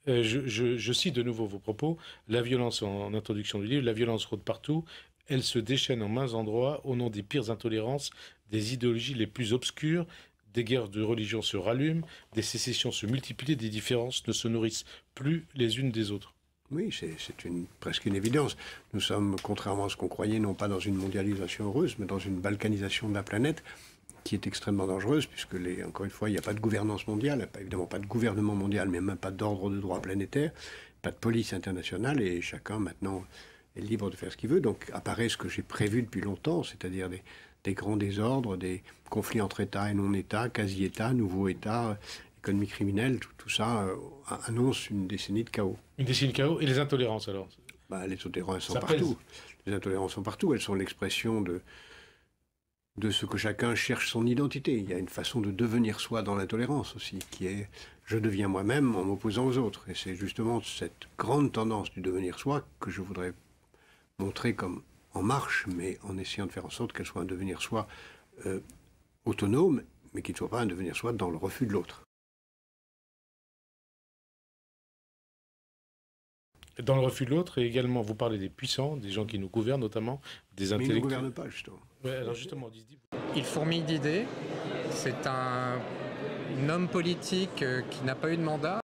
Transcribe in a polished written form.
Je cite de nouveau vos propos. La violence, en introduction du livre, la violence rôde partout. Elle se déchaîne en mains endroits au nom des pires intolérances, des idéologies les plus obscures. Des guerres de religion se rallument, des sécessions se multiplient, des différences ne se nourrissent plus les unes des autres. Oui, c'est presque une évidence. Nous sommes, contrairement à ce qu'on croyait, non pas dans une mondialisation heureuse, mais dans une balkanisation de la planète qui est extrêmement dangereuse, puisque, encore une fois, il n'y a pas de gouvernance mondiale, évidemment pas de gouvernement mondial, mais même pas d'ordre de droit planétaire, pas de police internationale, et chacun maintenant est libre de faire ce qu'il veut. Donc apparaît ce que j'ai prévu depuis longtemps, c'est-à-dire des grands désordres, des conflits entre États et non-États, quasi-États, nouveaux États, économie criminelle, tout ça annonce une décennie de chaos. Une décennie de chaos et les intolérances alors? Les intolérances sont partout. Les intolérances sont partout. Elles sont l'expression de ce que chacun cherche son identité. Il y a une façon de devenir soi dans l'intolérance aussi, qui est « je deviens moi-même en m'opposant aux autres ». Et c'est justement cette grande tendance du devenir soi que je voudrais montrer comme en marche, mais en essayant de faire en sorte qu'elle soit un devenir soi autonome, mais qui ne soit pas un devenir soi dans le refus de l'autre. Dans le refus de l'autre, et également, vous parlez des puissants, des gens qui nous gouvernent, notamment des intellectuels. Mais ils ne gouvernent pas, justement. Ouais, alors justement, on dit... Il fourmille d'idées. C'est un homme politique qui n'a pas eu de mandat.